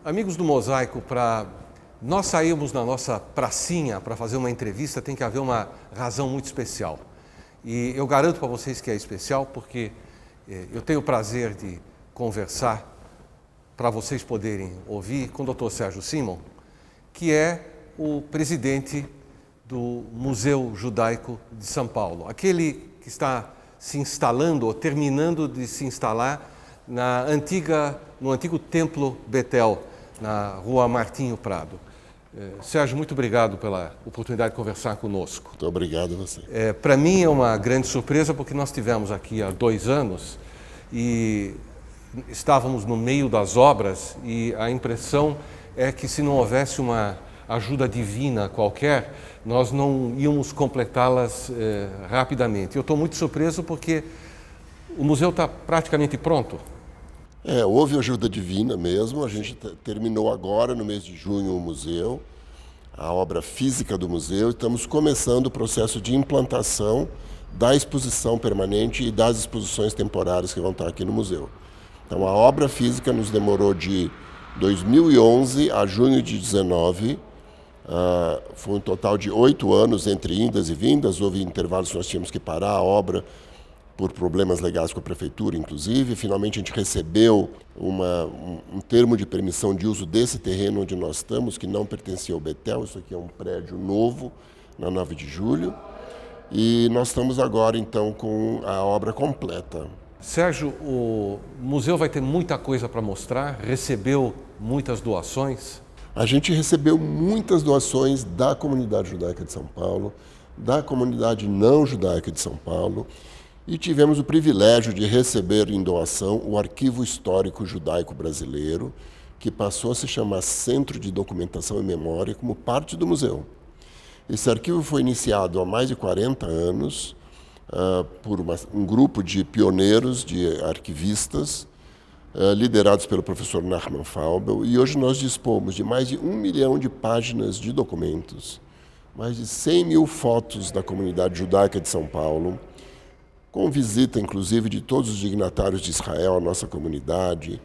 Amigos do Mosaico, para nós sairmos na nossa pracinha para fazer uma entrevista, tem que haver uma razão muito especial. E eu garanto para vocês que é especial porque eu tenho o prazer de conversar, para vocês poderem ouvir, com o Dr. Sérgio Simon, que é o presidente do Museu Judaico de São Paulo, aquele que está se instalando ou terminando de se instalar no antigo Templo Betel, na Rua Martinho Prado. Sérgio, muito obrigado pela oportunidade de conversar conosco. Muito obrigado a você. Para mim é uma grande surpresa porque nós tivemos aqui há 2 anos e estávamos no meio das obras e a impressão é que se não houvesse uma ajuda divina qualquer, nós não íamos completá-las rapidamente. Eu estou muito surpreso porque o museu está praticamente pronto. Houve ajuda divina mesmo. A gente terminou agora, no mês de junho, o museu, a obra física do museu. Estamos começando o processo de implantação da exposição permanente e das exposições temporárias que vão estar aqui no museu. Então, a obra física nos demorou de 2011 a junho de 2019. Foi um total de 8 anos entre indas e vindas. Houve intervalos que nós tínhamos que parar a obra por problemas legais com a prefeitura, inclusive. Finalmente a gente recebeu um termo de permissão de uso desse terreno onde nós estamos, que não pertencia ao Betel. Isso aqui é um prédio novo, na 9 de julho. E nós estamos agora, então, com a obra completa. Sérgio, o museu vai ter muita coisa para mostrar, recebeu muitas doações. A gente recebeu muitas doações da comunidade judaica de São Paulo, da comunidade não judaica de São Paulo, e tivemos o privilégio de receber em doação o Arquivo Histórico Judaico Brasileiro, que passou a se chamar Centro de Documentação e Memória como parte do museu. Esse arquivo foi iniciado há mais de 40 anos por um grupo de pioneiros, de arquivistas, liderados pelo professor Nachman Faubel, e hoje nós dispomos de mais de 1 milhão de páginas de documentos, mais de 100 mil fotos da comunidade judaica de São Paulo, com visita, inclusive, de todos os dignatários de Israel, a nossa comunidade,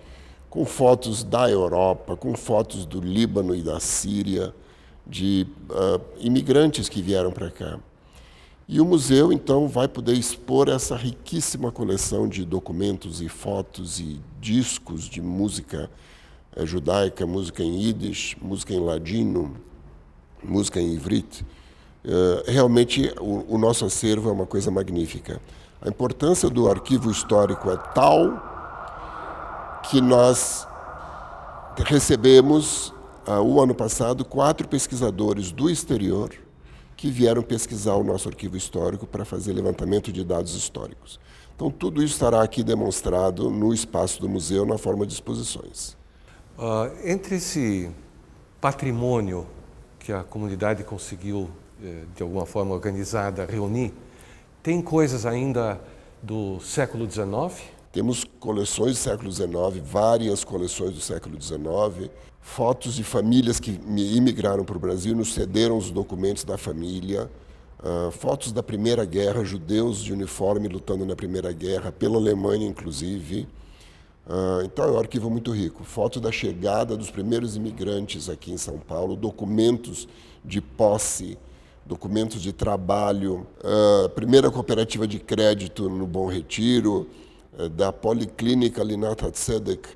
com fotos da Europa, com fotos do Líbano e da Síria, de imigrantes que vieram para cá. E o museu, então, vai poder expor essa riquíssima coleção de documentos e fotos e discos de música judaica, música em Yiddish, música em ladino, música em ivrit. Realmente, o nosso acervo é uma coisa magnífica. A importância do arquivo histórico é tal que nós recebemos, o ano passado, 4 pesquisadores do exterior que vieram pesquisar o nosso arquivo histórico para fazer levantamento de dados históricos. Então, tudo isso estará aqui demonstrado no espaço do museu, na forma de exposições. Entre esse patrimônio que a comunidade conseguiu, de alguma forma organizada, reunir, tem coisas ainda do século XIX? Temos coleções do século XIX, várias coleções do século XIX, fotos de famílias que imigraram para o Brasil, nos cederam os documentos da família, fotos da Primeira Guerra, judeus de uniforme lutando na Primeira Guerra, pela Alemanha, inclusive. Então é um arquivo muito rico. Foto da chegada dos primeiros imigrantes aqui em São Paulo, documentos de posse, documentos de trabalho, a primeira cooperativa de crédito no Bom Retiro, da Policlínica Linat HaTzedek,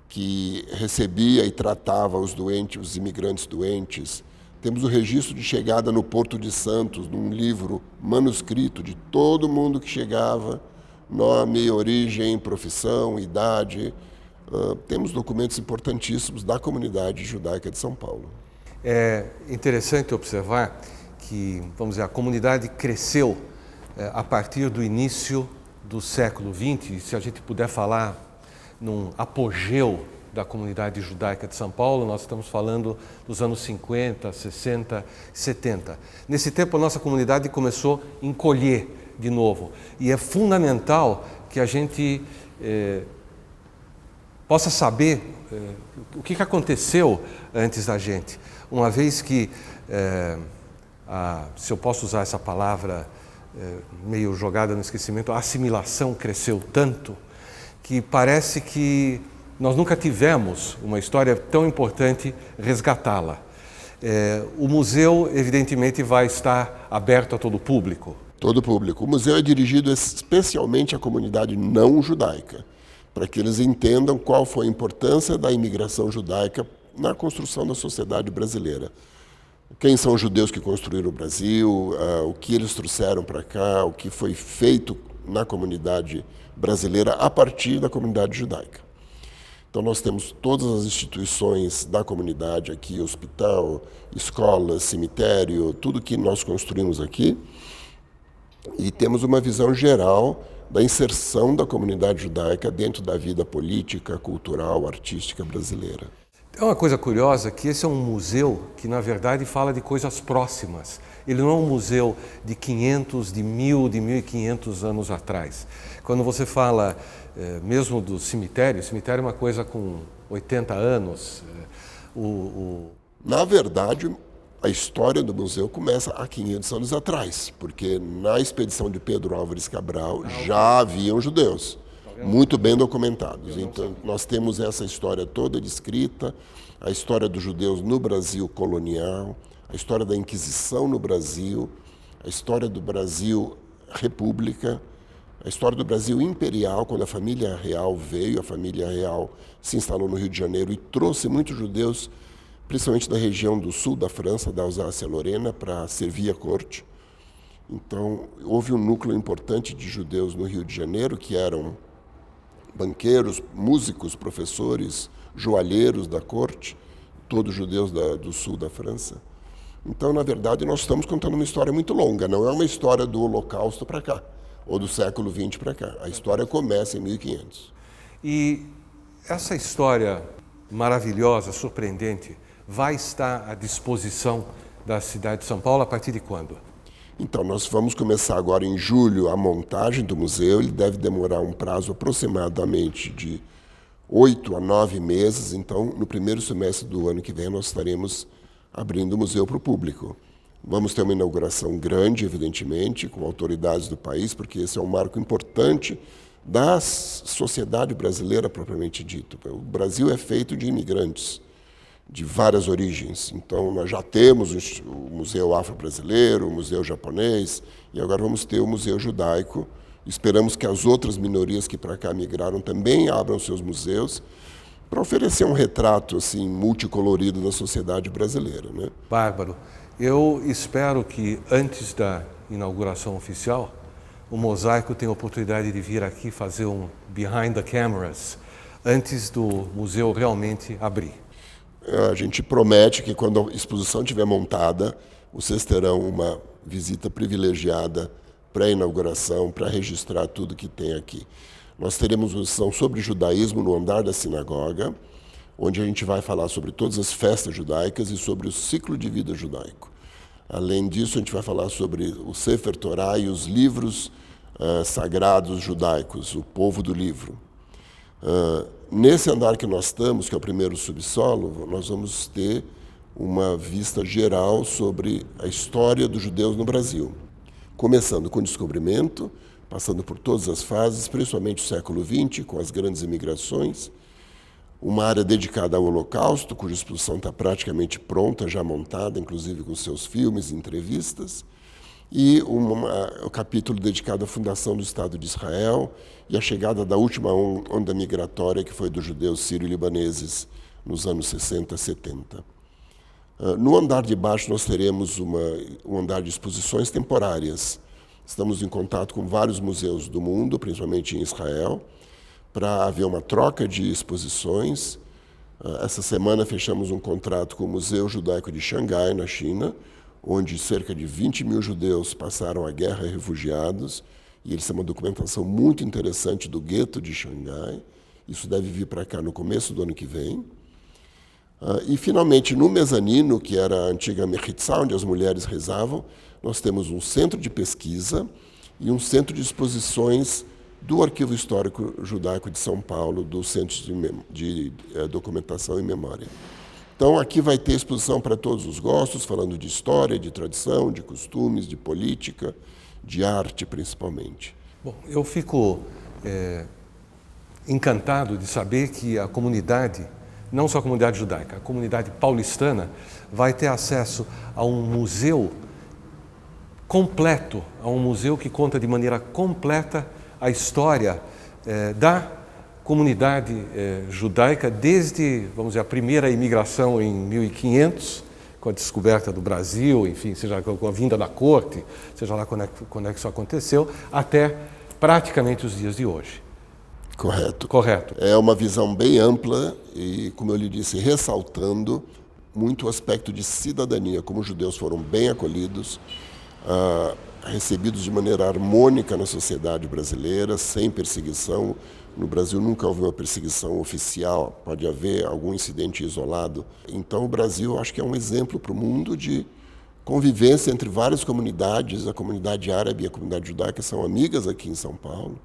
que recebia e tratava os doentes, os imigrantes doentes. Temos o registro de chegada no Porto de Santos, num livro manuscrito de todo mundo que chegava, nome, origem, profissão, idade. Temos documentos importantíssimos da comunidade judaica de São Paulo. É interessante observar que, vamos dizer, a comunidade cresceu a partir do início do século XX, se a gente puder falar num apogeu da comunidade judaica de São Paulo, nós estamos falando dos anos 50, 60, 70. Nesse tempo, a nossa comunidade começou a encolher de novo. E é fundamental que a gente possa saber o que aconteceu antes da gente. Uma vez que, se eu posso usar essa palavra meio jogada no esquecimento, a assimilação cresceu tanto que parece que nós nunca tivemos uma história tão importante resgatá-la. O museu, evidentemente, vai estar aberto a todo o público. Todo o público. O museu é dirigido especialmente à comunidade não judaica, para que eles entendam qual foi a importância da imigração judaica na construção da sociedade brasileira. Quem são os judeus que construíram o Brasil, o que eles trouxeram para cá, o que foi feito na comunidade brasileira a partir da comunidade judaica. Então nós temos todas as instituições da comunidade aqui, hospital, escola, cemitério, tudo que nós construímos aqui, e temos uma visão geral da inserção da comunidade judaica dentro da vida política, cultural, artística brasileira. É uma coisa curiosa que esse é um museu que, na verdade, fala de coisas próximas. Ele não é um museu de 500, de 1000, de 1500 anos atrás. Quando você fala mesmo do cemitério, o cemitério é uma coisa com 80 anos. Na verdade, a história do museu começa há 500 anos atrás, porque na expedição de Pedro Álvares Cabral já haviam judeus, muito bem documentados. Então, nós temos essa história toda descrita, a história dos judeus no Brasil colonial, a história da Inquisição no Brasil, a história do Brasil República, a história do Brasil imperial, quando a família real veio, a família real se instalou no Rio de Janeiro e trouxe muitos judeus, principalmente da região do sul da França, da Alsácia-Lorena, para servir a corte. Então, houve um núcleo importante de judeus no Rio de Janeiro, que eram banqueiros, músicos, professores, joalheiros da corte, todos judeus do sul da França. Então, na verdade, nós estamos contando uma história muito longa, não é uma história do Holocausto para cá, ou do século XX para cá. A história começa em 1500. E essa história maravilhosa, surpreendente, vai estar à disposição da cidade de São Paulo a partir de quando? Então, nós vamos começar agora em julho a montagem do museu. Ele deve demorar um prazo aproximadamente de 8 a 9 meses. Então, no primeiro semestre do ano que vem, nós estaremos abrindo o museu para o público. Vamos ter uma inauguração grande, evidentemente, com autoridades do país, porque esse é um marco importante da sociedade brasileira propriamente dito. O Brasil é feito de imigrantes de várias origens. Então, nós já temos o Museu Afro-Brasileiro, o Museu Japonês, e agora vamos ter o Museu Judaico. Esperamos que as outras minorias que para cá migraram também abram seus museus para oferecer um retrato assim multicolorido da sociedade brasileira, né? Bárbaro, eu espero que antes da inauguração oficial, o Mosaico tenha a oportunidade de vir aqui fazer um behind the cameras antes do museu realmente abrir. A gente promete que quando a exposição estiver montada, vocês terão uma visita privilegiada pré-inauguração para registrar tudo que tem aqui. Nós teremos uma sessão sobre judaísmo no andar da sinagoga, onde a gente vai falar sobre todas as festas judaicas e sobre o ciclo de vida judaico. Além disso, a gente vai falar sobre o Sefer Torá e os livros sagrados judaicos, o povo do livro. Nesse andar que nós estamos, que é o primeiro subsolo, nós vamos ter uma vista geral sobre a história dos judeus no Brasil, começando com o descobrimento, passando por todas as fases, principalmente o século XX, com as grandes imigrações, uma área dedicada ao Holocausto, cuja exposição está praticamente pronta, já montada, inclusive com seus filmes e entrevistas, e o capítulo dedicado à fundação do Estado de Israel e à chegada da última onda migratória, que foi dos judeus sírio-libaneses nos anos 60, 70. No andar de baixo nós teremos um andar de exposições temporárias. Estamos em contato com vários museus do mundo, principalmente em Israel, para haver uma troca de exposições. Essa semana fechamos um contrato com o Museu Judaico de Xangai, na China, onde cerca de 20 mil judeus passaram a guerra e refugiados, e eles têm uma documentação muito interessante do gueto de Xangai. Isso deve vir para cá no começo do ano que vem. E, finalmente, no mezanino, que era a antiga Mechitzá, onde as mulheres rezavam, nós temos um centro de pesquisa e um centro de exposições do Arquivo Histórico Judaico de São Paulo, do Centro de Documentação e Memória. Então, aqui vai ter exposição para todos os gostos, falando de história, de tradição, de costumes, de política, de arte, principalmente. Bom, eu fico encantado de saber que a comunidade, não só a comunidade judaica, a comunidade paulistana vai ter acesso a um museu completo, a um museu que conta de maneira completa a história da comunidade judaica desde, vamos dizer, a primeira imigração em 1500, com a descoberta do Brasil, enfim, seja com a vinda da corte, seja lá quando é que isso aconteceu, até praticamente os dias de hoje. Correto. Correto. É uma visão bem ampla e, como eu lhe disse, ressaltando muito o aspecto de cidadania, como os judeus foram bem acolhidos, recebidos de maneira harmônica na sociedade brasileira, sem perseguição. No Brasil nunca houve uma perseguição oficial, pode haver algum incidente isolado. Então o Brasil acho que é um exemplo para o mundo de convivência entre várias comunidades. A comunidade árabe e a comunidade judaica são amigas aqui em São Paulo.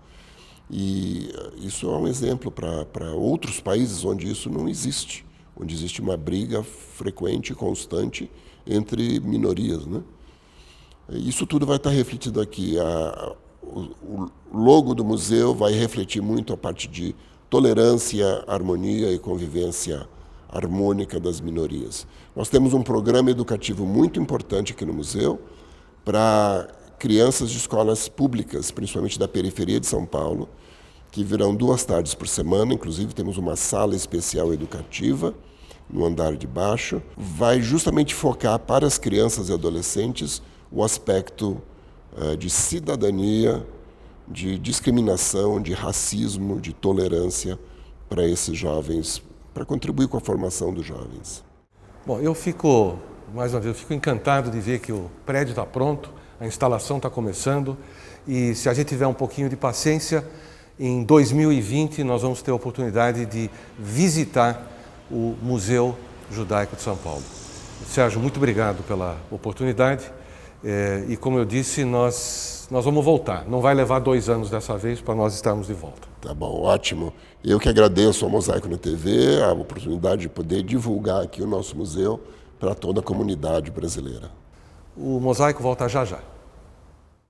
E isso é um exemplo para outros países onde isso não existe, onde existe uma briga frequente e constante entre minorias, né? Isso tudo vai estar refletido aqui. O logo do museu vai refletir muito a parte de tolerância, harmonia e convivência harmônica das minorias. Nós temos um programa educativo muito importante aqui no museu para crianças de escolas públicas, principalmente da periferia de São Paulo, que virão 2 tardes por semana. Inclusive temos uma sala especial educativa no andar de baixo. Vai justamente focar para as crianças e adolescentes o aspecto de cidadania, de discriminação, de racismo, de tolerância para esses jovens, para contribuir com a formação dos jovens. Bom, mais uma vez, eu fico encantado de ver que o prédio está pronto, a instalação está começando e se a gente tiver um pouquinho de paciência, em 2020 nós vamos ter a oportunidade de visitar o Museu Judaico de São Paulo. Sérgio, muito obrigado pela oportunidade. E como eu disse, nós vamos voltar. Não vai levar 2 anos dessa vez para nós estarmos de volta. Tá bom, ótimo. Eu que agradeço ao Mosaico na TV a oportunidade de poder divulgar aqui o nosso museu para toda a comunidade brasileira. O Mosaico volta já já.